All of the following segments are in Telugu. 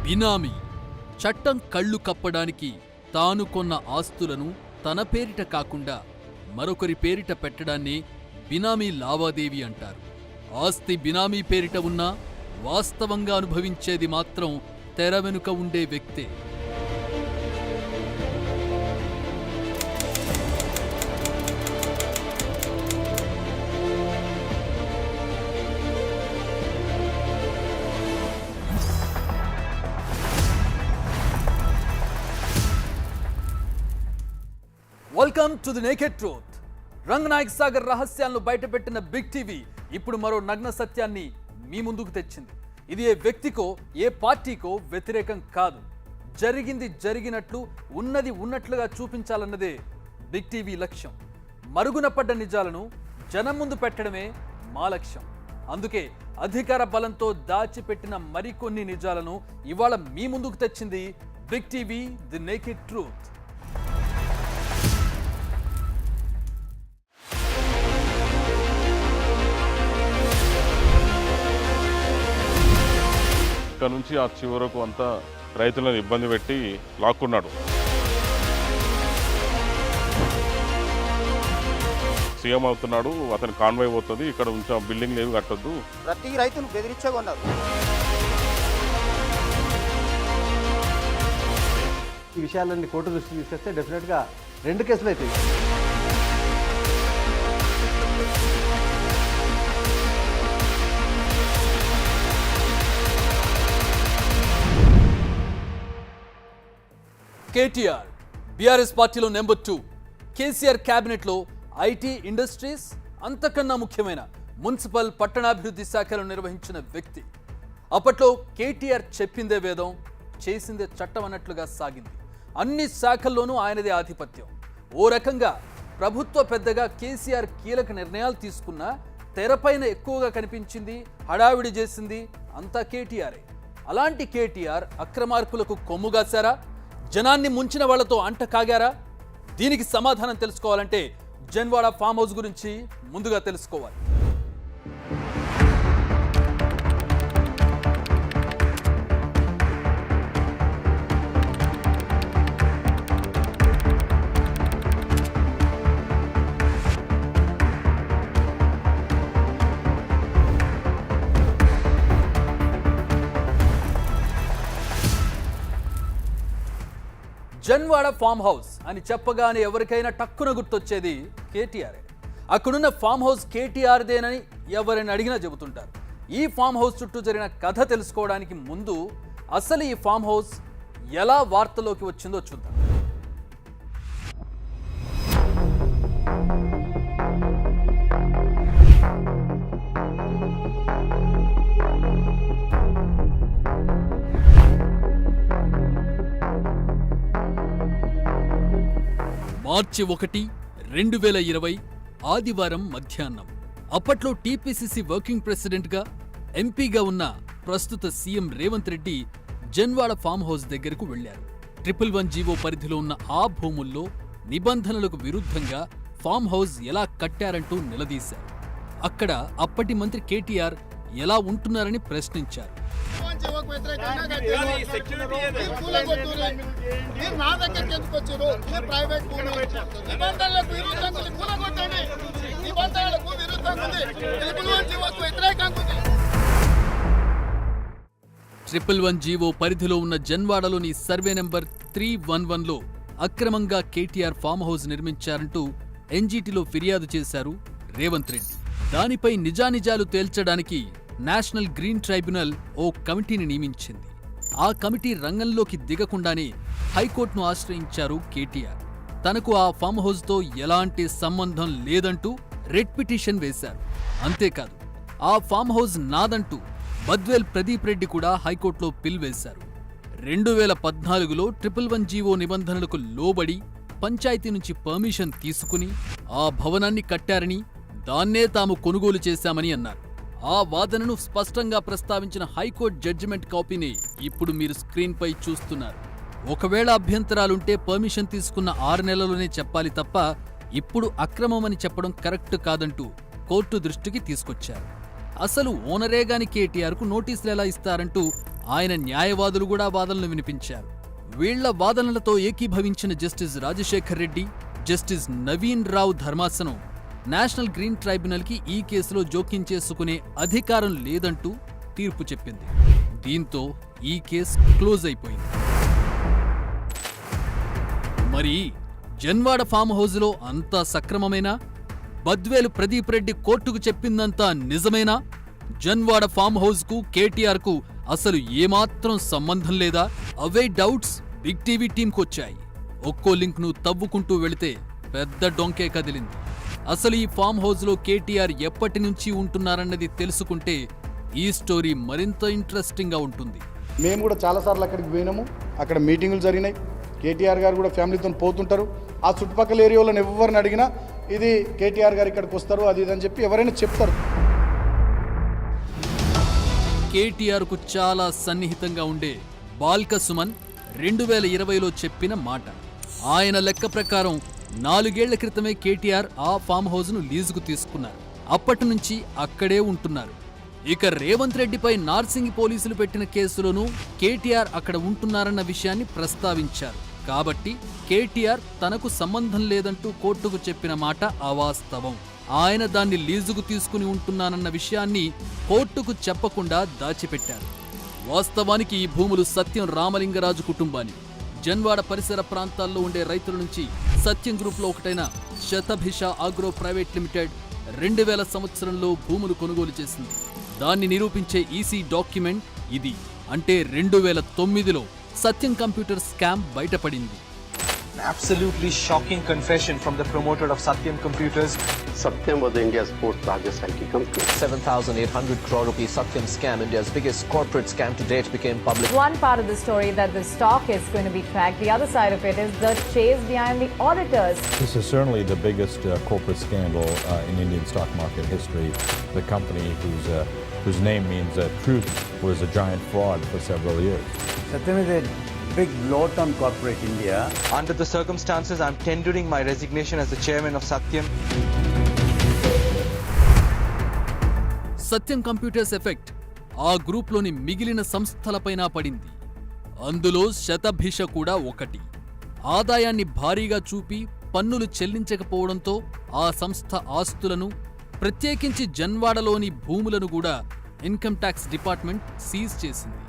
బినామీ చట్టం కళ్ళు కప్పడానికి తాను కొన్న ఆస్తులను తన పేరిట కాకుండా మరొకరి పేరిట పెట్టడాన్నే బినామీ లావాదేవీ అంటారు. ఆస్తి బినామీ పేరిట ఉన్నా వాస్తవంగా అనుభవించేది మాత్రం తెర వెనుక ఉండే వ్యక్తే. Welcome to the naked truth. Ranganayak Sagar రహస్యాలను బయటపెట్టిన బిగ్ టీవీ ఇప్పుడు మరో నగ్న సత్యాన్ని మీ ముందుకు తెచ్చింది. ఇది ఏ వ్యక్తికో ఏ పార్టీకో వ్యతిరేకం కాదు. జరిగింది జరిగినట్లు ఉన్నది ఉన్నట్లుగా చూపించాలన్నదే బిగ్ టీవీ లక్ష్యం. మరుగున పడ్డ నిజాలను జనం ముందు పెట్టడమే మా లక్ష్యం. అందుకే అధికార బలంతో దాచిపెట్టిన మరికొన్ని నిజాలను ఇవాళ మీ ముందుకు తెచ్చింది big TV the naked truth. ఇక్కడ నుంచి ఆ చివరకు అంతా రైతులను ఇబ్బంది పెట్టి లాక్కున్నాడు. సీఎం అవుతున్నాడు, అతను కాన్వాయ్ పోతుంది, ఇక్కడ ఉంచా బిల్డింగ్ ఏవి కట్టొద్దు. ప్రతి రైతును బెదిరించగొన్నారు. ఈ విషయాలన్నీ కోర్టు దృష్టికి తీసుకొస్తే డెఫినెట్గా 2 కేసులు అవుతాయి. కేటీఆర్ బీఆర్ఎస్ పార్టీలో నెంబర్ 2, కేసీఆర్ క్యాబినెట్లో ఐటీ, ఇండస్ట్రీస్, అంతకన్నా ముఖ్యమైన మున్సిపల్, పట్టణాభివృద్ధి శాఖలను నిర్వహించిన వ్యక్తి. అప్పట్లో కేటీఆర్ చెప్పిందే వేదం, చేసిందే చట్టం అన్నట్లుగా సాగింది. అన్ని శాఖల్లోనూ ఆయనదే ఆధిపత్యం. ఓ రకంగా ప్రభుత్వ పెద్దగా కేసీఆర్ కీలక నిర్ణయాలు తీసుకున్నా తెరపైన ఎక్కువగా కనిపించింది, హడావిడి చేసింది అంతా కేటీఆరే. అలాంటి కేటీఆర్ అక్రమార్కులకు కొమ్ముగాశారా? జనాన్ని ముంచిన వాళ్లతో అంట కాగారా? దీనికి సమాధానం తెలుసుకోవాలంటే జన్వాడ ఫామ్ హౌస్ గురించి ముందుగా తెలుసుకోవాలి. జన్వాడ ఫామ్ హౌస్ అని చెప్పగానే ఎవరికైనా టక్కున గుర్తొచ్చేది కేటీఆర్. అక్కడున్న ఫామ్ హౌస్ కేటీఆర్దేనని ఎవరైనా అడిగినా చెబుతుంటారు. ఈ ఫామ్ హౌస్ చుట్టూ జరిగిన కథ తెలుసుకోవడానికి ముందు అసలు ఈ ఫామ్ హౌస్ ఎలా వార్తలోకి వచ్చిందో చూద్దాం. మార్చి 1, 2020 ఆదివారం మధ్యాహ్నం. అప్పట్లో టీపీసీసీ వర్కింగ్ ప్రెసిడెంట్గా, ఎంపీగా ఉన్న ప్రస్తుత CM Revanth Reddy Janwada farm house దగ్గరకు వెళ్లారు. 111 జీవో పరిధిలో ఉన్న ఆ భూముల్లో నిబంధనలకు విరుద్ధంగా ఫామ్ హౌస్ ఎలా కట్టారంటూ నిలదీశారు. అక్కడ అప్పటి మంత్రి కేటీఆర్ ఎలా ఉంటున్నారని ప్రశ్నించారు. ట్రిపుల్1 జీవో పరిధిలో ఉన్న జన్వాడలోని సర్వే నెంబర్ 311లో అక్రమంగా కేటీఆర్ ఫామ్ హౌస్ నిర్మించారంటూ ఎన్జీటీలో ఫిర్యాదు చేశారు రేవంత్ రెడ్డి. దానిపై నిజానిజాలు తేల్చడానికి నేషనల్ గ్రీన్ ట్రైబ్యునల్ ఓ కమిటీని నియమించింది. ఆ కమిటీ రంగంలోకి దిగకుండానే హైకోర్టును ఆశ్రయించారు కేటీఆర్. తనకు ఆ ఫామ్ హౌస్తో ఎలాంటి సంబంధం లేదంటూ రెడ్ పిటిషన్ వేశారు. అంతేకాదు, ఆ ఫామ్ హౌస్ నాదంటూ బద్వేల్ ప్రదీప్ రెడ్డి కూడా హైకోర్టులో పిల్ వేశారు. 2014లో 111 జీవో నిబంధనలకు లోబడి పంచాయతీ నుంచి పర్మిషన్ తీసుకుని ఆ భవనాన్ని కట్టారని, దాన్నే తాము కొనుగోలు చేశామని అన్నారు. ఆ వాదనను స్పష్టంగా ప్రస్తావించిన హైకోర్టు జడ్జిమెంట్ కాపీని ఇప్పుడు మీరు స్క్రీన్పై చూస్తున్నారు. ఒకవేళ అభ్యంతరాలుంటే పర్మిషన్ తీసుకున్న 6 నెలల్లోనే చెప్పాలి తప్ప ఇప్పుడు అక్రమమని చెప్పడం కరెక్ట్ కాదంటూ కోర్టు దృష్టికి తీసుకొచ్చారు. అసలు ఓనరేగాని కేటీఆర్కు నోటీసులు ఎలా ఇస్తారంటూ ఆయన న్యాయవాదులు కూడా వాదనలు వినిపించారు. వీళ్ల వాదనలతో ఏకీభవించిన జస్టిస్ రాజశేఖర్ రెడ్డి, జస్టిస్ నవీన్ రావు ధర్మాసనం నేషనల్ గ్రీన్ ట్రైబ్యునల్కి ఈ కేసులో జోక్యం చేసుకునే అధికారం లేదంటూ తీర్పు చెప్పింది. దీంతో ఈ కేసు క్లోజ్ అయిపోయింది. మరి జన్వాడ ఫామ్ హౌజ్లో అంతా సక్రమమేనా? బద్వేలు ప్రదీప్ రెడ్డి కోర్టుకు చెప్పిందంతా నిజమేనా? జన్వాడ ఫామ్ హౌజ్కు కేటీఆర్కు అసలు ఏమాత్రం సంబంధం లేదా? అవే డౌట్స్ బిగ్ టీవీ టీంకొచ్చాయి. ఒక్కో లింక్ను తవ్వుకుంటూ వెళితే పెద్ద డొంకే కదిలింది. అసలు ఈ ఫామ్ హౌజ్లో కేటీఆర్ ఎప్పటి నుంచి ఉంటున్నారన్నది తెలుసుకుంటే ఈ స్టోరీ మరింత ఇంట్రెస్టింగ్గా ఉంటుంది. మేము కూడా చాలాసార్లు అక్కడికి పోయినాము. అక్కడ మీటింగులు జరిగినాయి. కేటీఆర్ గారు కూడా ఫ్యామిలీతో పోతుంటారు. ఆ చుట్టుపక్కల ఏరియాలను ఎవరిని అడిగినా ఇది కేటీఆర్ గారు ఇక్కడికి వస్తారు అది ఇది అని చెప్పి ఎవరైనా చెప్తారు. కేటీఆర్కు చాలా సన్నిహితంగా ఉండే బాల్క సుమన్ 2020లో చెప్పిన మాట. ఆయన లెక్క ప్రకారం 4 ఏళ్ల క్రితమే కేటీఆర్ ఆ ఫామ్ హౌజ్ను లీజుకు తీసుకున్నారు. అప్పటి నుంచి అక్కడే ఉంటున్నారు. ఇక రేవంత్ రెడ్డిపై నార్సింగి పోలీసులు పెట్టిన కేసులోనూ కేటీఆర్ అక్కడ ఉంటున్నారన్న విషయాన్ని ప్రస్తావించారు. కాబట్టి కేటీఆర్ తనకు సంబంధం లేదంటూ కోర్టుకు చెప్పిన మాట అవాస్తవం. ఆయన దాన్ని లీజుకు తీసుకుని ఉంటున్నానన్న విషయాన్ని కోర్టుకు చెప్పకుండా దాచిపెట్టారు. వాస్తవానికి ఈ భూములు సత్యం రామలింగరాజు కుటుంబాన్ని. జన్వాడ పరిసర ప్రాంతాల్లో ఉండే రైతుల నుంచి సత్యం గ్రూప్లో ఒకటైన శతభిష ఆగ్రో ప్రైవేట్ లిమిటెడ్ 2000 సంవత్సరంలో భూములు కొనుగోలు చేసింది. దాన్ని నిరూపించే ఈసీ డాక్యుమెంట్ ఇది. అంటే 2009లో సత్యం కంప్యూటర్ స్కామ్ బయటపడింది. Absolutely shocking confession from the promoter of Satyam Computers. Satyam was India's fourth largest IT company. 7,800 crore rupee Satyam scam, India's biggest corporate scam to date, became public. One part of the story that the stock is going to be tracked. The other side of it is the chase behind the auditors. This is certainly the biggest corporate scandal in Indian stock market history. The company whose name means truth was a giant fraud for several years. Satyam is a big bloat on corporate India. Under the circumstances, I'm tendering my resignation as the chairman of Satyam. Satyam computers effect ఆ గ్రూప్లోని మిగిలిన సంస్థలపైన పడింది. అందులో శతభిష కూడా ఒకటి. ఆదాయాన్ని భారీగా చూపి పన్నులు చెల్లించకపోవడంతో ఆ సంస్థ ఆస్తులను, ప్రత్యేకించి జన్వాడలోని భూములను కూడా ఇన్కమ్ ట్యాక్స్ డిపార్ట్మెంట్ సీజ్ చేసింది.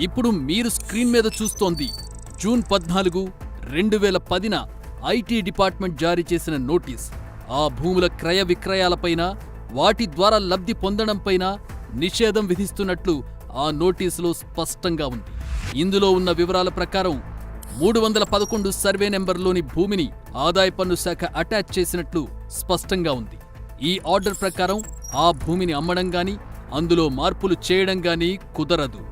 ఇప్పుడు మీరు స్క్రీన్ మీద చూస్తోంది జూన్ 14, 2010న ఐటీ డిపార్ట్మెంట్ జారీ చేసిన నోటీస్. ఆ భూముల క్రయ విక్రయాలపైన, వాటి ద్వారా లబ్ధి పొందడంపైన నిషేధం విధిస్తున్నట్లు ఆ నోటీసులో స్పష్టంగా ఉంది. ఇందులో ఉన్న వివరాల ప్రకారం 311 సర్వే నెంబర్లోని భూమిని ఆదాయ పన్ను శాఖ అటాచ్ చేసినట్లు స్పష్టంగా ఉంది. ఈ ఆర్డర్ ప్రకారం ఆ భూమిని అమ్మడం గాని, అందులో మార్పులు చేయడం గాని కుదరదు.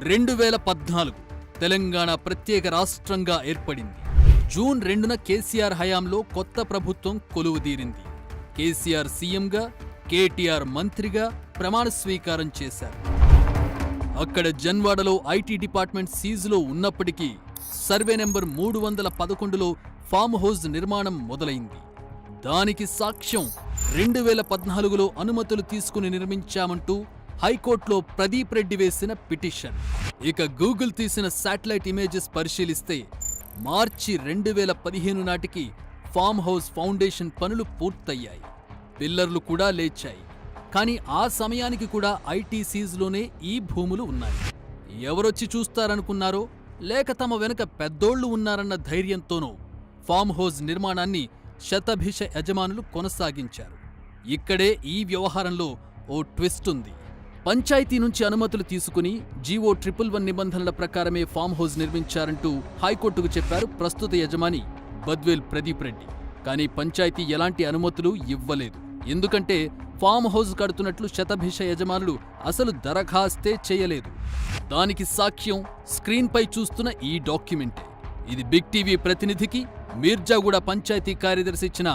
2014 తెలంగాణ ప్రత్యేక రాష్ట్రంగా ఏర్పడింది. జూన్ 2న కేసీఆర్ హయాంలో కొత్త ప్రభుత్వం కొలువుదీరింది. కేసీఆర్ సీఎంగా, కేటీఆర్ మంత్రిగా ప్రమాణ స్వీకారం చేశారు. అక్కడ జన్వాడలో ఐటీ డిపార్ట్మెంట్ సీజులో ఉన్నప్పటికీ సర్వే నెంబర్ 311లో ఫామ్ హౌజ్ నిర్మాణం మొదలైంది. దానికి సాక్ష్యం 2014లో అనుమతులు తీసుకుని నిర్మించామంటూ హైకోర్టులో ప్రదీప్ రెడ్డి వేసిన పిటిషన్. ఇక గూగుల్ తీసిన శాటిలైట్ ఇమేజెస్ పరిశీలిస్తే మార్చి 2015 నాటికి ఫామ్ హౌస్ ఫౌండేషన్ పనులు పూర్తయ్యాయి. పిల్లర్లు కూడా లేచాయి. కానీ ఆ సమయానికి కూడా ఐటీ సీజ్లోనే ఈ భూములు ఉన్నాయి. ఎవరొచ్చి చూస్తారనుకున్నారో, లేక తమ వెనుక పెద్దోళ్లు ఉన్నారన్న ధైర్యంతోనో ఫామ్ హౌస్ నిర్మాణాన్ని శతభిష యజమానులు కొనసాగించారు. ఇక్కడే ఈ వ్యవహారంలో ఓ ట్విస్ట్ ఉంది. పంచాయతీ నుంచి అనుమతులు తీసుకుని జీవో 111 నిబంధనల ప్రకారమే ఫామ్ హౌస్ నిర్మించారంటూ హైకోర్టుకు చెప్పారు ప్రస్తుత యజమాని బద్వేల్ ప్రదీప్ రెడ్డి. కానీ పంచాయతీ ఎలాంటి అనుమతులు ఇవ్వలేదు. ఎందుకంటే ఫామ్ హౌస్ కడుతున్నట్లు శతభిష యజమానులు అసలు దరఖాస్తే చేయలేదు. దానికి సాక్ష్యం స్క్రీన్పై చూస్తున్న ఈ డాక్యుమెంటే. ఇది బిగ్ టీవీ ప్రతినిధికి మీర్జాగూడ పంచాయతీ కార్యదర్శి ఇచ్చిన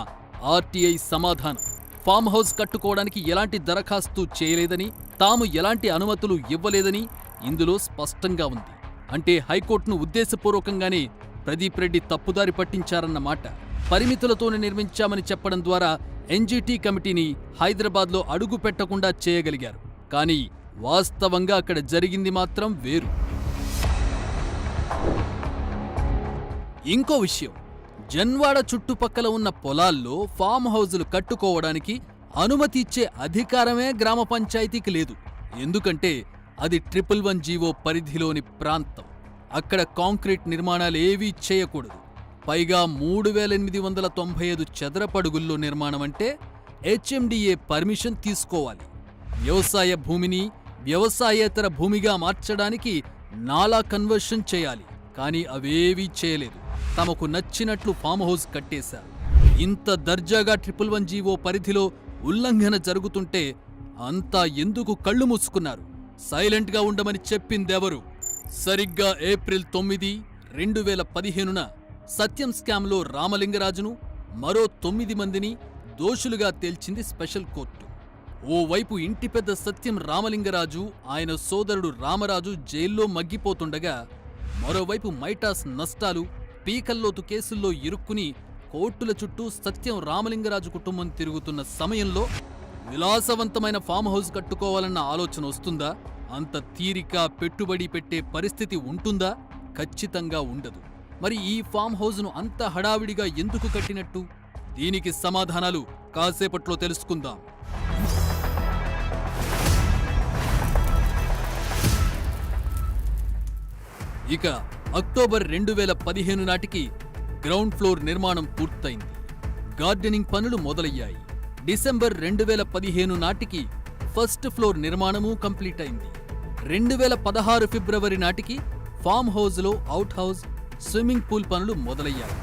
ఆర్టీఐ సమాధానం. ఫామ్ హౌస్ కట్టుకోవడానికి ఎలాంటి దరఖాస్తు చేయలేదని, తాము ఎలాంటి అనుమతులు ఇవ్వలేదని ఇందులో స్పష్టంగా ఉంది. అంటే హైకోర్టును ఉద్దేశపూర్వకంగానే ప్రదీప్ రెడ్డి తప్పుదారి పట్టించారన్నమాట. పరిమితులతోనే నిర్మించామని చెప్పడం ద్వారా ఎన్జీటీ కమిటీని హైదరాబాద్లో అడుగు పెట్టకుండా చేయగలిగారు. కానీ వాస్తవంగా అక్కడ జరిగింది మాత్రం వేరు. ఇంకో విషయం, జన్వాడ చుట్టుపక్కల ఉన్న పొలాల్లో ఫామ్ హౌజులు కట్టుకోవడానికి అనుమతి ఇచ్చే అధికారమే గ్రామ పంచాయతీకి లేదు. ఎందుకంటే అది 111 జీవో పరిధిలోని ప్రాంతం. అక్కడ కాంక్రీట్ నిర్మాణాలేవీ చేయకూడదు. పైగా 3895 చదరపడుగుల్లో నిర్మాణం అంటే HMDA పర్మిషన్ తీసుకోవాలి. వ్యవసాయ భూమిని వ్యవసాయేతర భూమిగా మార్చడానికి నాలా కన్వర్షన్ చేయాలి. కానీ అవేవీ చేయలేదు. తమకు నచ్చినట్లు ఫామ్ హౌస్ కట్టేశారు. ఇంత దర్జాగా 111 జీవో పరిధిలో ఉల్లంఘన జరుగుతుంటే అంతా ఎందుకు కళ్ళు మూసుకున్నారు? సైలెంట్గా ఉండమని చెప్పిందెవరు? సరిగ్గా ఏప్రిల్ 9, 2015న సత్యం స్కామ్లో రామలింగరాజును మరో 9 మందిని దోషులుగా తేల్చింది స్పెషల్ కోర్టు. ఓవైపు ఇంటి పెద్ద సత్యం రామలింగరాజు, ఆయన సోదరుడు రామరాజు జైల్లో మగ్గిపోతుండగా, మరోవైపు మైటాస్ నష్టాలు, పీకల్లోతు కేసుల్లో ఇరుక్కుని కోర్టుల చుట్టూ సత్యం రామలింగరాజు కుటుంబం తిరుగుతున్న సమయంలో విలాసవంతమైన ఫామ్ హౌస్ కట్టుకోవాలన్న ఆలోచన వస్తుందా? అంత తీరిక, పెట్టుబడి పెట్టే పరిస్థితి ఉంటుందా? ఖచ్చితంగా ఉండదు. మరి ఈ ఫామ్ హౌస్ను అంత హడావిడిగా ఎందుకు కట్టినట్టు? దీనికి సమాధానాలు కాసేపట్లో తెలుసుకుందాం. ఇక అక్టోబర్ 2015 నాటికి గ్రౌండ్ ఫ్లోర్ నిర్మాణం పూర్తయింది. గార్డెనింగ్ పనులు మొదలయ్యాయి. డిసెంబర్ 2015 నాటికి ఫస్ట్ ఫ్లోర్ నిర్మాణము కంప్లీట్ అయింది. 2016 ఫిబ్రవరి నాటికి ఫామ్ హౌస్లో అవుట్ హౌస్, స్విమ్మింగ్ పూల్ పనులు మొదలయ్యాయి.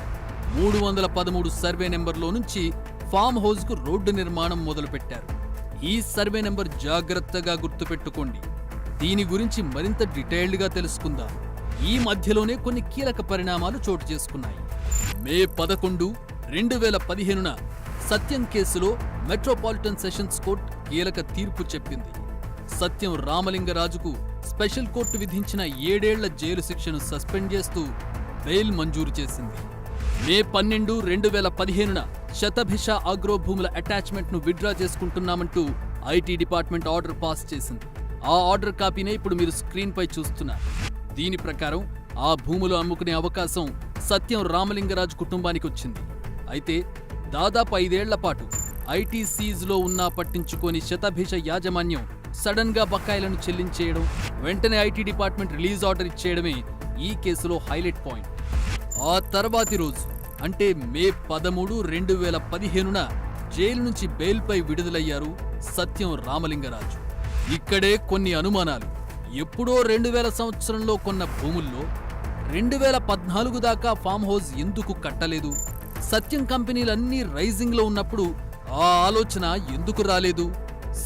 313 సర్వే నెంబర్లో నుంచి ఫామ్ హౌస్కు రోడ్డు నిర్మాణం మొదలుపెట్టారు. ఈ సర్వే నెంబర్ జాగ్రత్తగా గుర్తుపెట్టుకోండి. దీని గురించి మరింత డీటెయిల్డ్గా తెలుసుకుందాం. ఈ మధ్యలోనే కొన్ని కీలక పరిణామాలు చోటు చేసుకున్నాయి. మే 11, 2015న సత్యం కేసులో మెట్రోపాలిటన్ సెషన్స్ కోర్టు కీలక తీర్పు చెప్పింది. సత్యం రామలింగరాజుకు స్పెషల్ కోర్టు విధించిన 7 ఏళ్ల జైలు శిక్షను సస్పెండ్ చేస్తూ బెయిల్ మంజూరు చేసింది. మే 12, 2015న శతభిష ఆగ్రో భూముల అటాచ్మెంట్ను విత్డ్రా చేసుకుంటున్నామంటూ ఐటీ డిపార్ట్మెంట్ ఆర్డర్ పాస్ చేసింది. ఆ ఆర్డర్ కాపీనే ఇప్పుడు మీరు స్క్రీన్పై చూస్తున్నారు. దీని ప్రకారం ఆ భూములు అమ్ముకునే అవకాశం సత్యం రామలింగరాజు కుటుంబానికి వచ్చింది. అయితే దాదాపు 5 ఏళ్ల పాటు ఐటీ సీజ్లో ఉన్నా పట్టించుకోని శతభిష యాజమాన్యం సడన్ గా బకాయిలను చెల్లించేయడం, వెంటనే ఐటీ డిపార్ట్మెంట్ రిలీజ్ ఆర్డర్ ఇచ్చేయడమే ఈ కేసులో హైలైట్ పాయింట్. ఆ తర్వాతి రోజు అంటే మే 13, 2015న జైలు నుంచి బెయిల్పై విడుదలయ్యారు సత్యం రామలింగరాజు. ఇక్కడే కొన్ని అనుమానాలు. ఎప్పుడో 2000 సంవత్సరంలో కొన్న భూముల్లో 2014 దాకా ఫామ్ హౌస్ ఎందుకు కట్టలేదు? సత్యం కంపెనీలన్నీ రైజింగ్లో ఉన్నప్పుడు ఆ ఆలోచన ఎందుకు రాలేదు?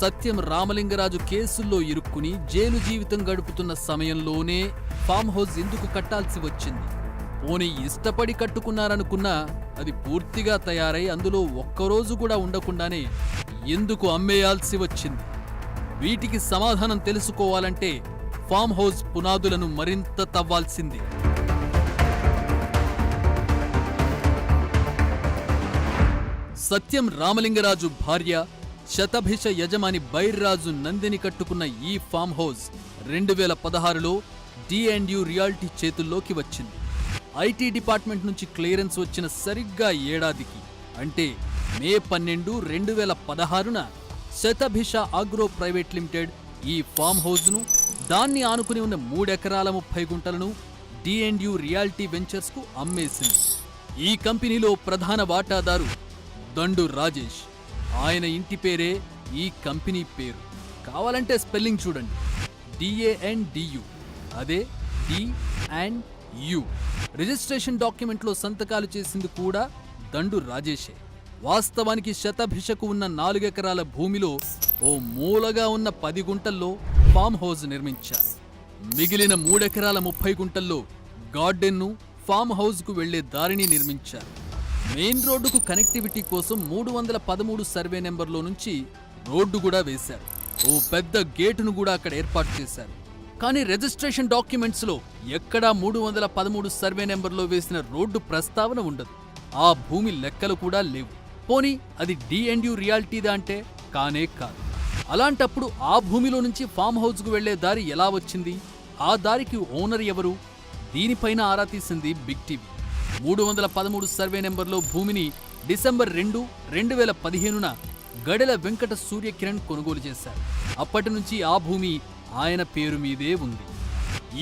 సత్యం రామలింగరాజు కేసుల్లో ఇరుక్కుని జైలు జీవితం గడుపుతున్న సమయంలోనే ఫామ్ హౌస్ ఎందుకు కట్టాల్సి వచ్చింది? పోనీ ఇష్టపడి కట్టుకున్నారనుకున్నా అది పూర్తిగా తయారై అందులో ఒక్కరోజు కూడా ఉండకుండానే ఎందుకు అమ్మేయాల్సి వచ్చింది? వీటికి సమాధానం తెలుసుకోవాలంటే ఫామ్ హౌస్ పునాదులను మరింత తవ్వాల్సిందే. సత్యం రామలింగరాజు భార్య, శతభిష యజమాని బైర్రాజు నందిని కట్టుకున్న ఈ ఫామ్ హౌస్ 2016లో D&U రియాల్టీ చేతుల్లోకి వచ్చింది. ఐటీ డిపార్ట్మెంట్ నుంచి క్లియరెన్స్ వచ్చిన సరిగ్గా ఏడాదికి అంటే మే 12, 2016న శతభిష ఆగ్రో ప్రైవేట్ లిమిటెడ్ ఈ ఫామ్ హౌస్ను, దాన్ని ఆనుకుని ఉన్న 3 ఎకరాల 30 గుంటలను D&U రియాల్టీ వెంచర్స్కు అమ్మేసింది. ఈ కంపెనీలో ప్రధాన వాటాదారు దండు రాజేష్. ఆయన ఇంటి పేరే ఈ కంపెనీ పేరు. కావాలంటే స్పెల్లింగ్ చూడండి, DANDU, అదే D&U. రిజిస్ట్రేషన్ డాక్యుమెంట్లో సంతకాలు చేసింది కూడా దండు రాజేషే. వాస్తవానికి శతభిషకు ఉన్న 4 ఎకరాల భూమిలో ఓ మూలగా ఉన్న 10 గుంటల్లో ఫామ్ హౌస్ నిర్మించారు. మిగిలిన 3 ఎకరాల 30 గుంటల్లో గార్డెన్ను, ఫామ్ హౌస్కు వెళ్లే దారిని నిర్మించారు. మెయిన్ రోడ్డుకు కనెక్టివిటీ కోసం 313 సర్వే నెంబర్లో నుంచి రోడ్డు కూడా వేశారు. ఓ పెద్ద గేటును కూడా అక్కడ ఏర్పాటు చేశారు. కానీ రిజిస్ట్రేషన్ డాక్యుమెంట్స్లో ఎక్కడా 313 సర్వే నెంబర్లో వేసిన రోడ్డు ప్రస్తావన ఉండదు. ఆ భూమి లెక్కలు కూడా లేవు. పోనీ అది D&U రియాల్టీదా అంటే కానే కాదు. అలాంటప్పుడు ఆ భూమిలో నుంచి ఫామ్ హౌస్కు వెళ్లే దారి ఎలా వచ్చింది? ఆ దారికి ఓనర్ ఎవరు? దీనిపైన ఆరా తీసింది బిగ్ టీవీ. 313 సర్వే నెంబర్లో భూమిని డిసెంబర్ 2, 2015న గడెల వెంకట సూర్యకిరణ్ కొనుగోలు చేశారు. అప్పటి నుంచి ఆ భూమి ఆయన పేరు మీదే ఉంది.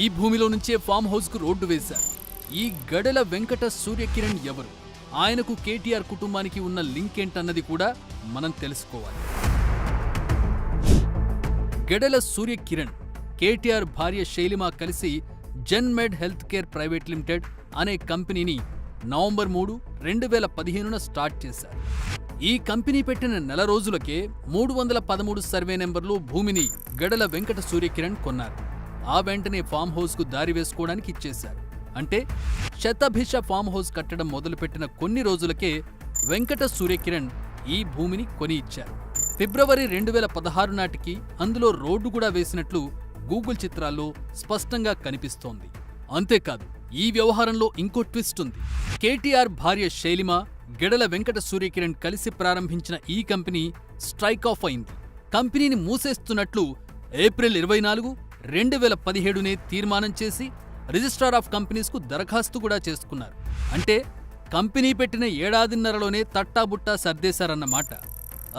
ఈ భూమిలో నుంచే ఫామ్ హౌస్కు రోడ్డు వేశారు. ఈ గడెల వెంకట సూర్యకిరణ్ ఎవరు? ఆయనకు కేటీఆర్ కుటుంబానికి ఉన్న లింక్ ఏంటన్నది కూడా మనం తెలుసుకోవాలి. గడెల సూర్యకిరణ్ కేటీఆర్ భార్య శైలిమ కలిసి జెన్మెడ్ హెల్త్ కేర్ ప్రైవేట్ లిమిటెడ్ అనే కంపెనీని నవంబర్ 3, 2015న స్టార్ట్ చేశారు. ఈ కంపెనీ పెట్టిన నెల రోజులకే 313 సర్వే నెంబర్లో భూమిని గడెల వెంకట సూర్యకిరణ్ కొన్నారు. ఆ వెంటనే ఫామ్ హౌస్కు దారి వేసుకోవడానికి ఇచ్చేశారు. అంటే శతభిష ఫామ్ హౌస్ కట్టడం మొదలుపెట్టిన కొన్ని రోజులకే వెంకట సూర్యకిరణ్ ఈ భూమిని కొని ఇచ్చారు. ఫిబ్రవరి 2016 నాటికి అందులో రోడ్డు కూడా వేసినట్లు గూగుల్ చిత్రాల్లో స్పష్టంగా కనిపిస్తోంది. అంతేకాదు, ఈ వ్యవహారంలో ఇంకో ట్విస్ట్ ఉంది. కేటీఆర్ భార్య శైలిమ, గెడల వెంకట సూర్యకిరణ్ కలిసి ప్రారంభించిన ఈ కంపెనీ స్ట్రైక్ ఆఫ్ అయింది. కంపెనీని మూసేస్తున్నట్లు ఏప్రిల్ 24, 2017నే తీర్మానం చేసి రిజిస్ట్రార్ ఆఫ్ కంపెనీస్కు దరఖాస్తు కూడా చేసుకున్నారు. అంటే కంపెనీ పెట్టిన ఏడాదిన్నరలోనే తట్టాబుట్టా సర్దేశారన్నమాట.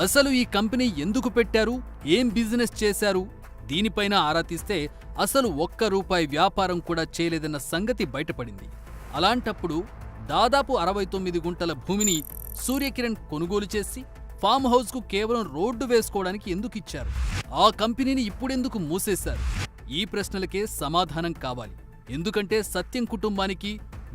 అసలు ఈ కంపెనీ ఎందుకు పెట్టారు, ఏం బిజినెస్ చేశారు, దీనిపైన ఆరా తీస్తే అసలు ₹1 వ్యాపారం కూడా చేయలేదన్న సంగతి బయటపడింది. అలాంటప్పుడు దాదాపు 69 గుంటల భూమిని సూర్యకిరణ్ కొనుగోలు చేసి ఫామ్ హౌస్కు కేవలం రోడ్డు వేసుకోవడానికి ఎందుకు ఇచ్చారు? ఆ కంపెనీని ఇప్పుడెందుకు మూసేశారు? ఈ ప్రశ్నలకే సమాధానం కావాలి. ఎందుకంటే సత్యం కుటుంబానికి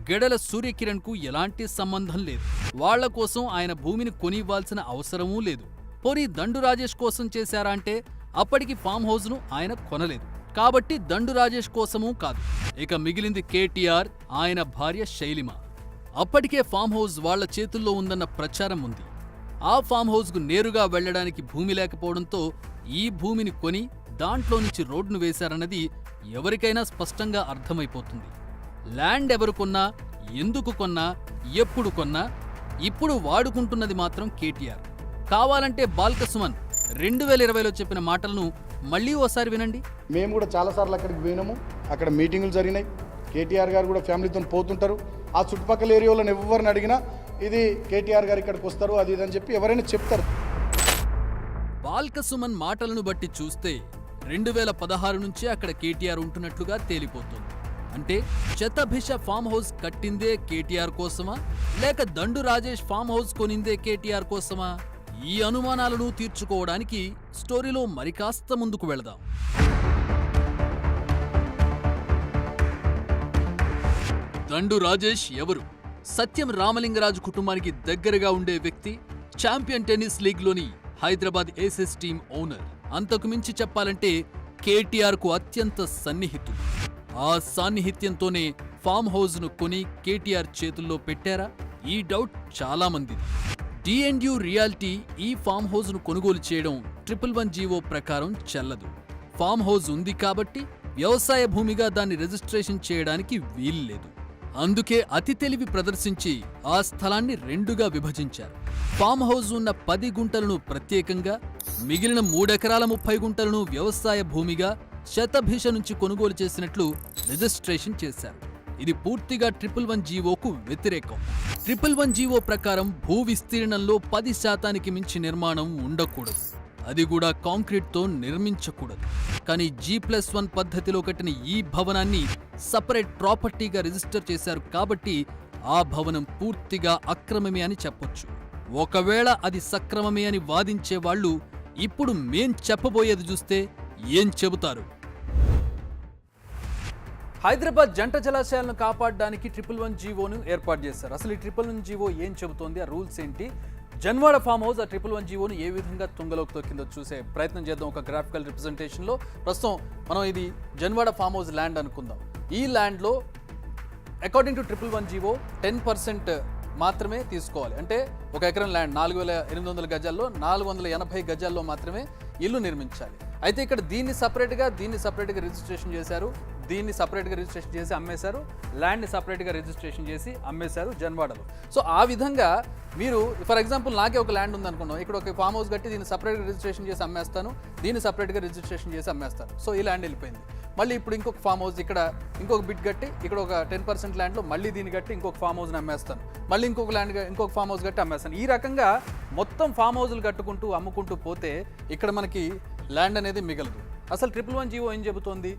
గెడల సూర్యకిరణ్కు ఎలాంటి సంబంధం లేదు. వాళ్ల కోసం ఆయన భూమిని కొనివ్వాల్సిన అవసరమూ లేదు. పోనీ దండు రాజేష్ కోసం చేశారా అంటే అప్పటికి ఫామ్ హౌస్ను ఆయన కొనలేదు కాబట్టి దండు రాజేష్ కోసమూ కాదు. ఇక మిగిలింది కేటీఆర్, ఆయన భార్య శైలిమ. అప్పటికే ఫామ్ హౌస్ వాళ్ల చేతుల్లో ఉందన్న ప్రచారం ఉంది. ఆ ఫామ్ హౌస్కు నేరుగా వెళ్లడానికి భూమి లేకపోవడంతో ఈ భూమిని కొని దాంట్లో నుంచి రోడ్డును వేశారన్నది ఎవరికైనా స్పష్టంగా అర్థమైపోతుంది. ల్యాండ్ ఎవరు కొన్నా, ఎందుకు కొన్నా, ఎప్పుడు కొన్నా ఇప్పుడు వాడుకుంటున్నది మాత్రం కేటీఆర్. కావాలంటే బాల్క సుమన్ 2020లో చెప్పిన మాటలను మళ్ళీ ఓసారి వినండి. మేము కూడా చాలాసార్లు అక్కడికి పోయినాము, అక్కడ మీటింగులు జరిగినాయి. కేటీఆర్ గారు కూడా ఫ్యామిలీతో పోతుంటారు. ఆ చుట్టుపక్కల ఏరియాలను ఎవరిని అడిగినా ఇది కేటీఆర్ గారు ఇక్కడికి వస్తారు, అది ఇదని చెప్పి ఎవరైనా చెప్తారు. బాల్క సుమన్ మాటలను బట్టి చూస్తే 2016 నుంచే అక్కడ కేటీఆర్ ఉంటున్నట్లుగా తేలిపోతుంది. అంటే శతభిష ఫామ్ హౌస్ కట్టిందే కేటీఆర్ కోసమా, లేక దండు రాజేష్ ఫామ్ హౌస్ కొనిందే కేటీఆర్ కోసమా? ఈ అనుమానాలను తీర్చుకోవడానికి స్టోరీలో మరికాస్త ముందుకు వెళదాం. దండు రాజేష్ ఎవరు? సత్యం రామలింగరాజు కుటుంబానికి దగ్గరగా ఉండే వ్యక్తి. ఛాంపియన్ టెన్నిస్ లీగ్లోని హైదరాబాద్ ఏసెస్ టీం ఓనర్. అంతకు మించి చెప్పాలంటే కేటీఆర్కు అత్యంత సన్నిహితుడు. ఆ సాన్నిహిత్యంతోనే ఫామ్ హౌస్ను కొని కేటీఆర్ చేతుల్లో పెట్టారా? ఈ డౌట్ చాలా మందిది. D&U రియాలిటీ ఈ ఫామ్ హౌస్ను కొనుగోలు చేయడం 111 జీవో ప్రకారం చెల్లదు. ఫామ్ హౌస్ ఉంది కాబట్టి వ్యవసాయ భూమిగా దాన్ని రిజిస్ట్రేషన్ చేయడానికి వీల్లేదు. అందుకే అతి తెలివి ప్రదర్శించి ఆ స్థలాన్ని 2గా విభజించారు. ఫామ్ హౌస్ ఉన్న 10 గుంటలను ప్రత్యేకంగా, మిగిలిన 3 ఎకరాల 30 గుంటలను వ్యవసాయ భూమిగా శతభిష నుంచి కొనుగోలు చేసినట్లు రిజిస్ట్రేషన్ చేశారు. ఇది పూర్తిగా 111 జీవోకు వ్యతిరేకం. 111 జీవో ప్రకారం భూ విస్తీర్ణంలో 10% మించి నిర్మాణం ఉండకూడదు. అది కూడా కాంక్రీట్తో నిర్మించకూడదు. కానీ G+1 పద్ధతిలో కట్టిన ఈ భవనాన్ని సపరేట్ ప్రాపర్టీగా రిజిస్టర్ చేశారు కాబట్టి ఆ భవనం పూర్తిగా అక్రమమే అని చెప్పొచ్చు. ఒకవేళ అది సక్రమమే అని వాదించే వాళ్ళు ఇప్పుడు మేం చెప్పబోయేది చూస్తే ఏం చెబుతారు? హైదరాబాద్ జంట జలాశయాలను కాపాడడానికి 111 జీవోను ఏర్పాటు చేశారు. అసలు ఈ 111 జీవో ఏం చెబుతోంది, ఆ రూల్స్ ఏంటి, జన్వాడ ఫామ్ హౌస్ ఆ 111 జీవోను ఏ విధంగా తుంగలోకి తొక్కిందో చూసే ప్రయత్నం చేద్దాం ఒక గ్రాఫికల్ రిప్రజెంటేషన్లో. ప్రస్తుతం మనం ఇది జన్వాడ ఫామ్ హౌస్ ల్యాండ్ అనుకుందాం. ఈ ల్యాండ్లో అకార్డింగ్ టు 111 జీవో 10% మాత్రమే తీసుకోవాలి. అంటే 1 ఎకరం ల్యాండ్ 4800 గజాల్లో 480 గజాల్లో మాత్రమే ఇల్లు నిర్మించాలి. అయితే ఇక్కడ దీన్ని సపరేట్గా రిజిస్ట్రేషన్ చేశారు. దీన్ని సపరేట్గా రిజిస్ట్రేషన్ చేసి అమ్మేశారు, ల్యాండ్ని సపరేట్గా రిజిస్ట్రేషన్ చేసి అమ్మేశారు జన్వాడలో. సో ఆ విధంగా మీరు ఫర్ ఎగ్జాంపుల్ నాకే ఒక ల్యాండ్ ఉందనుకున్నాం, ఇక్కడ ఒక ఫామ్ హౌస్ కట్టి దీన్ని సపరేట్గా రిజిస్ట్రేషన్ చేసి అమ్మేస్తాను, దీన్ని సపరేట్గా రిజిస్ట్రేషన్ చేసి అమ్మేస్తాను. సో ఈ ల్యాండ్ వెళ్ళిపోయింది. మళ్ళీ ఇప్పుడు ఇంకొక ఫామ్ హౌస్ ఇక్కడ ఇంకొక బిట్ కట్టి ఇక్కడ ఒక 10% ల్యాండ్లో మళ్ళీ దీన్ని కట్టి ఇంకొక ఫామ్ హౌస్ని అమ్మేస్తాను, మళ్ళీ ఇంకొక ల్యాండ్ ఇంకొక ఫామ్ హౌస్ కట్టి అమ్మేస్తాను. ఈ రకంగా మొత్తం ఫామ్ హౌస్లు కట్టుకుంటూ అమ్ముకుంటూ పోతే ఇక్కడ మనకి ల్యాండ్ అనేది మిగలదు. అసలు 111 జీవో ఏం చెబుతోంది?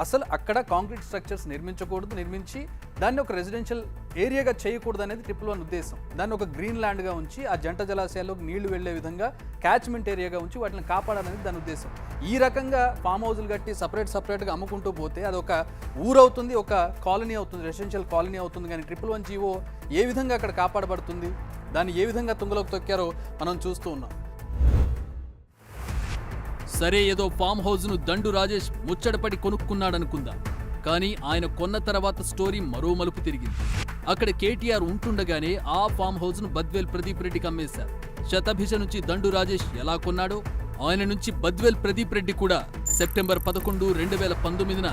అసలు అక్కడ కాంక్రీట్ స్ట్రక్చర్స్ నిర్మించకూడదు, నిర్మించి దాన్ని ఒక రెసిడెన్షియల్ ఏరియాగా చేయకూడదు అనేది 111 ఉద్దేశం. దాన్ని ఒక గ్రీన్ ల్యాండ్గా ఉంచి ఆ జంట జలాశయాల్లోకి నీళ్లు వెళ్లే విధంగా క్యాచ్మెంట్ ఏరియాగా ఉంచి వాటిని కాపాడాలనేది దాని ఉద్దేశం. ఈ రకంగా ఫామ్ హౌస్లు కట్టి సపరేట్గా అమ్ముకుంటూ పోతే అది ఒక ఊరవుతుంది, ఒక కాలనీ అవుతుంది, రెసిడెన్షియల్ కాలనీ అవుతుంది. కానీ 111 జీవో ఏ విధంగా అక్కడ కాపాడబడుతుంది, దాన్ని ఏ విధంగా తుంగలోకి తొక్కారో మనం చూస్తూ ఉన్నాం. సరే, ఏదో ఫామ్ హౌస్ను దండు రాజేష్ ముచ్చటపడి కొనుక్కున్నాడనుకుందాం. కానీ ఆయన కొన్న తర్వాత స్టోరీ మరో మలుపు తిరిగింది. అక్కడ కేటీఆర్ ఉంటుండగానే ఆ ఫామ్ హౌస్ను బద్వేల్ ప్రదీప్ రెడ్డికి అమ్మేశారు. శతభిష నుంచి దండు రాజేష్ ఎలా కొన్నాడో ఆయన నుంచి బద్వేల్ ప్రదీప్ రెడ్డి కూడా సెప్టెంబర్ 11, 2019న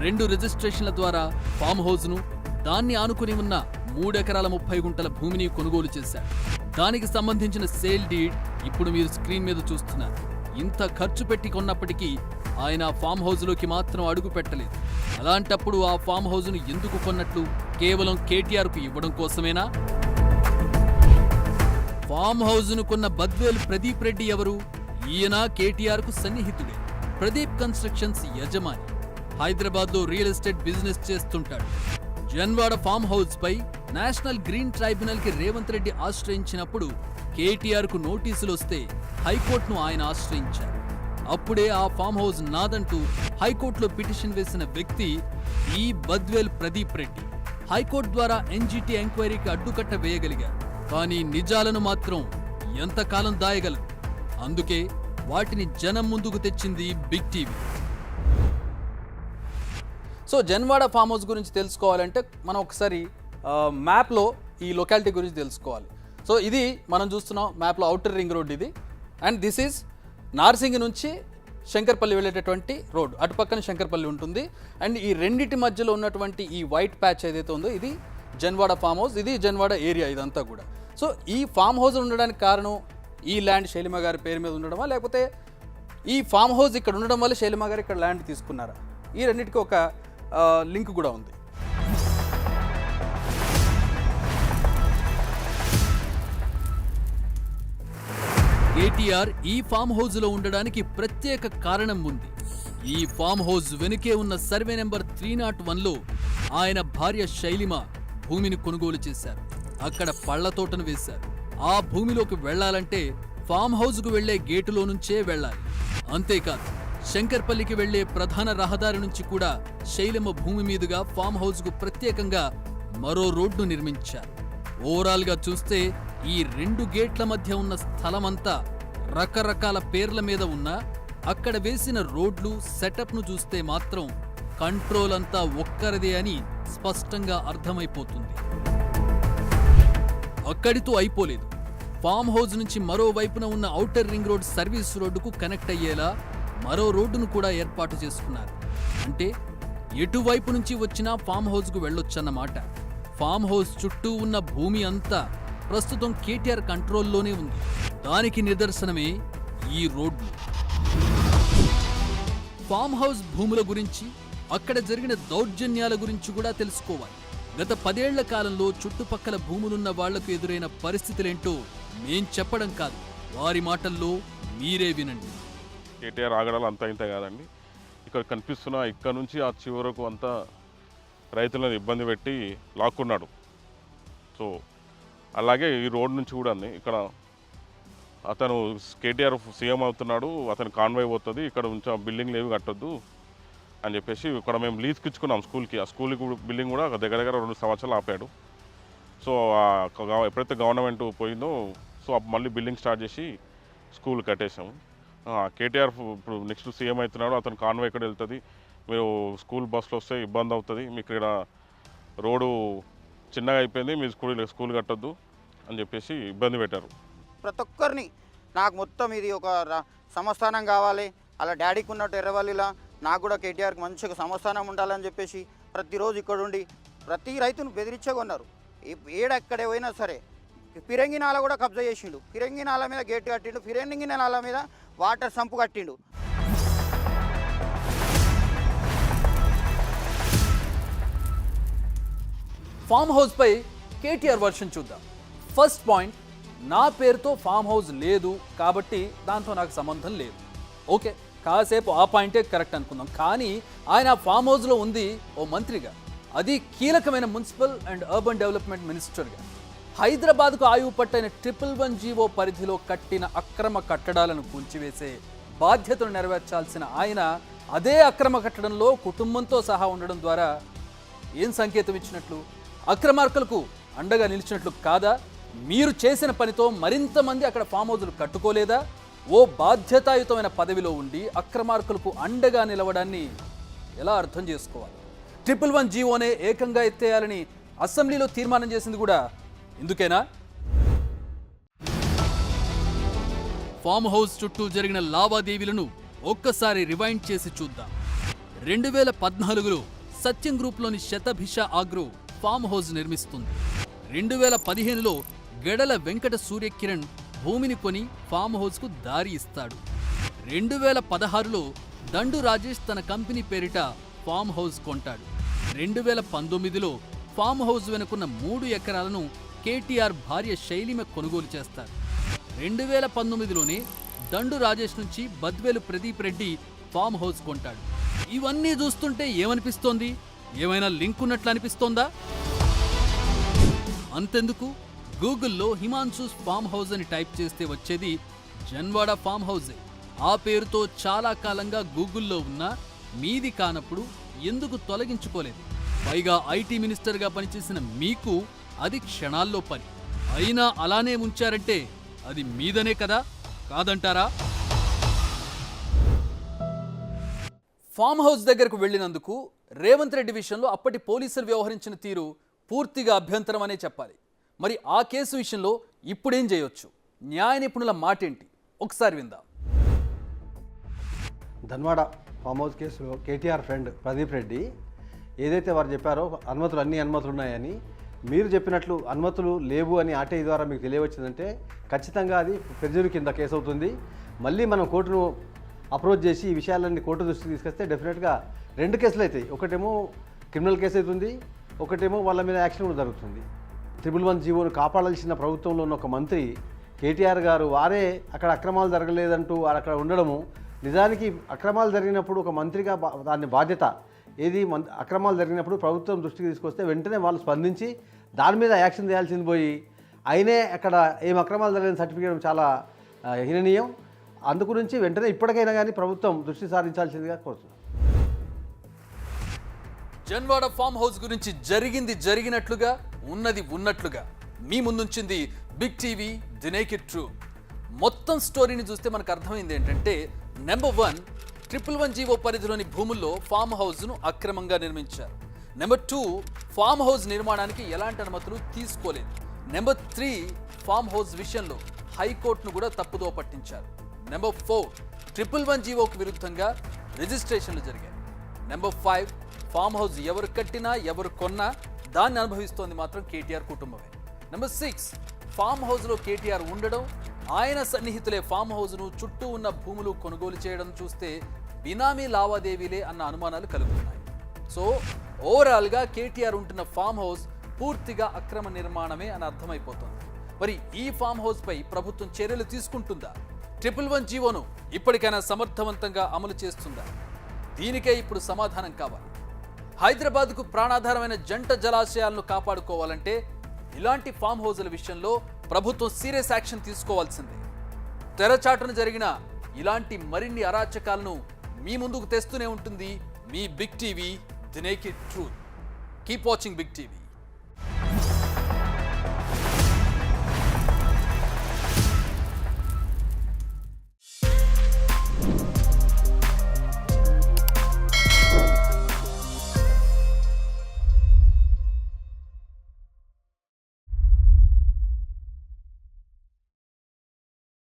2 రిజిస్ట్రేషన్ల ద్వారా ఫామ్ హౌస్ను, దాన్ని ఆనుకుని ఉన్న 3 ఎకరాల 30 గుంటల భూమిని కొనుగోలు చేశారు. దానికి సంబంధించిన సేల్ డీడ్ ఇప్పుడు మీరు స్క్రీన్ మీద చూస్తున్నారు. ఇంత ఖర్చు పెట్టి కొన్నప్పటికీ ఆయన ఫామ్ హౌస్లోకి మాత్రం అడుగు పెట్టలేదు. అలాంటప్పుడు ఆ ఫామ్ హౌస్ను ఎందుకు కొన్నట్లు? కేవలం కేటీఆర్కు ఇవ్వడం కోసమేనా? ఫామ్ హౌస్ను కొన్న బద్వేల్ ప్రదీప్ రెడ్డి ఎవరు? ఈయన కేటీఆర్కు సన్నిహితుడే. ప్రదీప్ కన్స్ట్రక్షన్స్ యజమాని. హైదరాబాద్లో రియల్ ఎస్టేట్ బిజినెస్ చేస్తుంటాడు. జన్వాడ ఫామ్ హౌస్ పై నేషనల్ గ్రీన్ ట్రైబ్యునల్కి రేవంత్ రెడ్డి ఆశ్రయించినప్పుడు కేటీఆర్కు నోటీసులు వస్తే హైకోర్టును ఆయన ఆశ్రయించారు. అప్పుడే ఆ ఫామ్ హౌస్ నాదంటూ హైకోర్టులో పిటిషన్ వేసిన వ్యక్తి ఈ బద్వేల్ ప్రదీప్ రెడ్డి. హైకోర్టు ద్వారా ఎన్జీటీ ఎంక్వైరీకి అడ్డుకట్ట వేయగలిగారు. కానీ నిజాలను మాత్రం ఎంతకాలం దాయగలరు? అందుకే వాటిని జనం ముందుకు తెచ్చింది big TV. So Janwada farm house గురించి తెలుసుకోవాలంటే మనం ఒకసారి మ్యాప్లో ఈ లొకాలిటీ గురించి తెలుసుకోవాలి. సో ఇది మనం చూస్తున్నాం మ్యాప్లో ఔటర్ రింగ్ రోడ్ ఇది. అండ్ దిస్ ఈజ్ నార్సింగి నుంచి శంకర్పల్లి వెళ్ళేటటువంటి రోడ్. అటుపక్కన శంకర్పల్లి ఉంటుంది. అండ్ ఈ రెండింటి మధ్యలో ఉన్నటువంటి ఈ వైట్ ప్యాచ్ ఏదైతే ఉందో ఇది జన్వాడ ఫామ్ హౌస్, ఇది జన్వాడ ఏరియా ఇదంతా కూడా. సో ఈ ఫామ్ హౌస్ ఉండడానికి కారణం ఈ ల్యాండ్ శైలిమ గారి పేరు మీద ఉండడమా, లేకపోతే ఈ ఫామ్ హౌస్ ఇక్కడ ఉండడం వల్ల శైలిమ గారు ఇక్కడ ల్యాండ్ తీసుకున్నారా? ఈ రెండింటికి ఒక లింక్ కూడా ఉంది. కేటీఆర్ ఈ ఫామ్ హౌస్లో ఉండడానికి ప్రత్యేక కారణం ఉంది. ఈ ఫామ్ హౌస్ వెనుకే ఉన్న సర్వే నెంబర్ 301లో ఆయన భార్య శైలిమ భూమిని కొనుగోలు చేశారు. అక్కడ పళ్ల తోటను వేశారు. ఆ భూమిలోకి వెళ్లాలంటే ఫామ్ హౌస్కు వెళ్లే గేటులో నుంచే వెళ్లాలి. అంతేకాదు శంకర్పల్లికి వెళ్లే ప్రధాన రహదారి నుంచి కూడా శైలిమ భూమి మీదుగా ఫామ్ హౌస్కు ప్రత్యేకంగా మరో రోడ్డు నిర్మించారు. ఓవరాల్గా చూస్తే ఈ 2 గేట్ల మధ్య ఉన్న స్థలమంతా రకరకాల పేర్ల మీద ఉన్న అక్కడ వేసిన రోడ్లు సెటప్ను చూస్తే మాత్రం కంట్రోల్ అంతా ఒక్కరిదే అని స్పష్టంగా అర్థమైపోతుంది. అక్కడితో అయిపోలేదు. ఫామ్ హౌస్ నుంచి మరో వైపున ఉన్న ఔటర్ రింగ్ రోడ్ సర్వీస్ రోడ్డుకు కనెక్ట్ అయ్యేలా మరో రోడ్డును కూడా ఏర్పాటు చేసుకున్నారు. అంటే ఎటువైపు నుంచి వచ్చినా ఫామ్ హౌస్కు వెళ్ళొచ్చన్నమాట. ఫామ్ హౌస్ చుట్టూ ఉన్న భూమి అంతా ప్రస్తుతం కేటీఆర్ కంట్రోల్లోనే ఉంది. దానికి నిదర్శనమే ఈ రోడ్లు. ఫామ్ హౌస్ భూముల గురించి, అక్కడ జరిగిన దౌర్జన్యాల గురించి కూడా తెలుసుకోవాలి. గత 10 ఏళ్ల కాలంలో చుట్టుపక్కల భూములున్న వాళ్లకు ఎదురైన పరిస్థితులేంటో మేం చెప్పడం కాదు, వారి మాటల్లో మీరే వినండి. కేటీఆర్ ఆగడాలు అంతా ఇంత కాదండి. ఇక్కడ కనిపిస్తున్న ఇక్కడ నుంచి ఆ చివరకు అంతా రైతులను ఇబ్బంది పెట్టి లాక్కున్నాడు. సో అలాగే ఈ రోడ్ నుంచి కూడా ఇక్కడ అతను కేటీఆర్ సీఎం అవుతున్నాడు, అతను కాన్వాయ్ పోతుంది, ఇక్కడ నుంచి బిల్డింగ్లు ఏవి కట్టొద్దు అని చెప్పేసి ఇక్కడ మేము లీజ్కి ఇచ్చుకున్నాం స్కూల్కి. ఆ స్కూల్కి బిల్డింగ్ కూడా దగ్గర 2 సంవత్సరాలు ఆపాడు. సో ఎప్పుడైతే గవర్నమెంట్ పోయిందో సో మళ్ళీ బిల్డింగ్ స్టార్ట్ చేసి స్కూల్ కట్టేసాము. కేటీఆర్ ఇప్పుడు నెక్స్ట్ సీఎం అవుతున్నాడు, అతను కాన్వాయ్ ఇక్కడ వెళ్తుంది, మీరు స్కూల్ బస్సులో వస్తే ఇబ్బంది అవుతుంది, మీకు ఇక్కడ రోడ్డు చిన్నగా అయిపోయింది, మీరు స్కూల్ కట్టొద్దు అని చెప్పేసి ఇబ్బంది పెట్టారు. ప్రతి ఒక్కరిని నాకు మొత్తం ఇది ఒక సంస్థానం కావాలి, అలా డాడీకి ఉన్నట్టు ఎర్రవల్లిలా నాకు కూడా కేటీఆర్కి మంచిగా సంస్థానం ఉండాలని చెప్పేసి ప్రతిరోజు ఇక్కడ ఉండి ప్రతి రైతును బెదిరించే కొన్నారు. ఏడెక్కడే పోయినా సరే ఫిరంగి నాల కూడా కబ్జా చేసిండు. ఫిరంగి నాల మీద గేట్ కట్టిండు, ఫిరంగి నాల మీద వాటర్ సంపు కట్టిండు. ఫామ్ హౌస్పై కేటీఆర్ వర్షన్ చూద్దాం. ఫస్ట్ పాయింట్, నా పేరుతో ఫామ్ హౌస్ లేదు కాబట్టి దాంతో నాకు సంబంధం లేదు. ఓకే, కాసేపు ఆ పాయింటే కరెక్ట్ అనుకుందాం. కానీ ఆయన ఫామ్ హౌస్లో ఉంది ఓ మంత్రిగా, అది కీలకమైన మున్సిపల్ అండ్ అర్బన్ డెవలప్మెంట్ మినిస్టర్గా. హైదరాబాద్కు ఆయువు పట్టైన 111 జీవో పరిధిలో కట్టిన అక్రమ కట్టడాలను కూల్చివేసే బాధ్యతను నెరవేర్చాల్సిన ఆయన అదే అక్రమ కట్టడంలో కుటుంబంతో సహా ఉండడం ద్వారా ఏం సంకేతం ఇచ్చినట్లు? అక్రమార్కులకు అండగా నిలిచినట్లు కాదా? మీరు చేసిన పనితో మరింత మంది అక్కడ ఫామ్ హౌజులు కట్టుకోలేదా? ఓ బాధ్యతాయుతమైన పదవిలో ఉండి అక్రమార్కులకు అండగా నిలవడాన్ని ఎలా అర్థం చేసుకోవాలి? 111 జీవోనే ఏకంగా ఎత్తేయాలని అసెంబ్లీలో తీర్మానం చేసింది కూడా ఇందుకేనా? ఫామ్ హౌస్ చుట్టూ జరిగిన లావాదేవీలను ఒక్కసారి రివైండ్ చేసి చూద్దాం. 2014లో సత్యం గ్రూప్లోని శతభిష ఆగ్రో ఫామ్ హౌస్ నిర్మిస్తుంది. 2015లో గెడల వెంకట సూర్యకిరణ్ భూమిని కొని ఫామ్ హౌస్కు దారి ఇస్తాడు. 2016లో దండు రాజేష్ తన కంపెనీ పేరిట ఫామ్ హౌస్ కొంటాడు. 2019లో ఫామ్ హౌస్ వెనుకున్న 3 ఎకరాలను కేటీఆర్ భార్య శైలిమ కొనుగోలు చేస్తారు. 2019లోనే దండు రాజేష్ నుంచి బద్వేలు ప్రదీప్ రెడ్డి ఫామ్ హౌస్ కొంటాడు. ఇవన్నీ చూస్తుంటే ఏమనిపిస్తోంది? ఏమైనా లింక్ ఉన్నట్లు అనిపిస్తోందా? అంతెందుకు, గూగుల్లో హిమాన్షుస్ ఫామ్ హౌస్ అని టైప్ చేస్తే వచ్చేది జన్వాడ ఫామ్ హౌజే. ఆ పేరుతో చాలా కాలంగా గూగుల్లో ఉన్నా మీది కానప్పుడు ఎందుకు తొలగించుకోలేదు? పైగా ఐటీ మినిస్టర్గా పనిచేసిన మీకు అది క్షణాల్లో పని. అయినా అలానే ఉంచారంటే అది మీదనే కదా, కాదంటారా? ఫామ్ హౌస్ దగ్గరకు వెళ్ళినందుకు రేవంత్ రెడ్డి విషయంలో అప్పటి పోలీసులు వ్యవహరించిన తీరు పూర్తిగా అభ్యంతరం అనే చెప్పాలి. మరి ఆ కేసు విషయంలో ఇప్పుడేం చేయొచ్చు? న్యాయ నిపుణుల మాటేంటి? ఒకసారి విందాం. ధన్వాడ ఫామ్ హౌస్ కేసులో కేటీఆర్ ఫ్రెండ్ ప్రదీప్ రెడ్డి ఏదైతే వారు చెప్పారో అన్ని అనుమతులు ఉన్నాయని, మీరు చెప్పినట్లు అనుమతులు లేవు అని ఆర్టీఐ ద్వారా మీకు తెలియవచ్చిందంటే ఖచ్చితంగా అది పెర్జరీ కింద కేసు అవుతుంది. మళ్ళీ మనం కోర్టును అప్రోచ్ చేసి ఈ విషయాలన్నీ కోర్టు దృష్టికి తీసుకొస్తే డెఫినెట్గా 2 కేసులు అవుతాయి. ఒకటేమో క్రిమినల్ కేసు అవుతుంది, ఒకటేమో వాళ్ళ మీద యాక్షన్ కూడా జరుగుతుంది. 111 జీవోను కాపాడాల్సిన ప్రభుత్వంలో ఉన్న ఒక మంత్రి కేటీఆర్ గారు వారే అక్కడ అక్రమాలు జరగలేదంటూ వారు అక్కడ ఉండడము, నిజానికి అక్రమాలు జరిగినప్పుడు ఒక మంత్రిగా దాని బాధ్యత ఏది, అక్రమాలు జరిగినప్పుడు ప్రభుత్వం దృష్టికి తీసుకొస్తే వెంటనే వాళ్ళు స్పందించి దాని మీద యాక్షన్ చేయాల్సింది పోయి అయినే అక్కడ ఏం అక్రమాలు జరిగిన సర్టిఫికేట్ చాలా హీననీయం. అందు గురించి వెంటనే ఇప్పటికైనా కానీ ప్రభుత్వం దృష్టి సారించాల్సిందిగా కోరుతున్నాం. జన్వాడ ఫామ్ హౌస్ గురించి జరిగినట్లుగా ఉన్నది ఉన్నట్లుగా మీ ముందుంచింది Big TV the naked Truth. మొత్తం స్టోరీని చూస్తే మనకు అర్థమైంది ఏంటంటే, నెంబర్ 1, 111 జీవో పరిధిలోని భూముల్లో ఫామ్ హౌస్ను అక్రమంగా నిర్మించారు. నెంబర్ 2, ఫామ్ హౌస్ నిర్మాణానికి ఎలాంటి అనుమతులు తీసుకోలేదు. నెంబర్ 3, ఫామ్ హౌస్ విషయంలో హైకోర్టును కూడా తప్పుదో పట్టించారు. నెంబర్ 4, 111 జీవోకు విరుద్ధంగా రిజిస్ట్రేషన్లు జరిగాయి. నెంబర్ 5, ఫామ్ హౌస్ ఎవరు కట్టినా ఎవరు కొన్నా దాన్ని అనుభవిస్తోంది మాత్రం కేటీఆర్ కుటుంబమే. నెంబర్ 6, ఫామ్ హౌస్లో కేటీఆర్ ఉండడం, ఆయన సన్నిహితులే ఫామ్ హౌస్ను చుట్టూ ఉన్న భూములు కొనుగోలు చేయడం చూస్తే బినామీ లావాదేవీలే అన్న అనుమానాలు కలుగుతున్నాయి. సో ఓవరాల్గా కేటీఆర్ ఉంటున్న ఫామ్ హౌస్ పూర్తిగా అక్రమ నిర్మాణమే అని అర్థమైపోతుంది. మరి ఈ ఫామ్ హౌస్పై ప్రభుత్వం చర్యలు తీసుకుంటుందా? 111 జీవోను ఇప్పటికైనా సమర్థవంతంగా అమలు చేస్తుందా? దీనికే ఇప్పుడు సమాధానం కావాలి. హైదరాబాద్కు ప్రాణాధారమైన జంట జలాశయాలను కాపాడుకోవాలంటే ఇలాంటి ఫామ్ హౌజుల విషయంలో ప్రభుత్వం సీరియస్ యాక్షన్ తీసుకోవాల్సిందే. తెరచాటున జరిగిన ఇలాంటి మరిన్ని అరాచకాలను మీ ముందుకు తెస్తూనే ఉంటుంది మీ Big TV the naked Truth. Keep watching Big TV.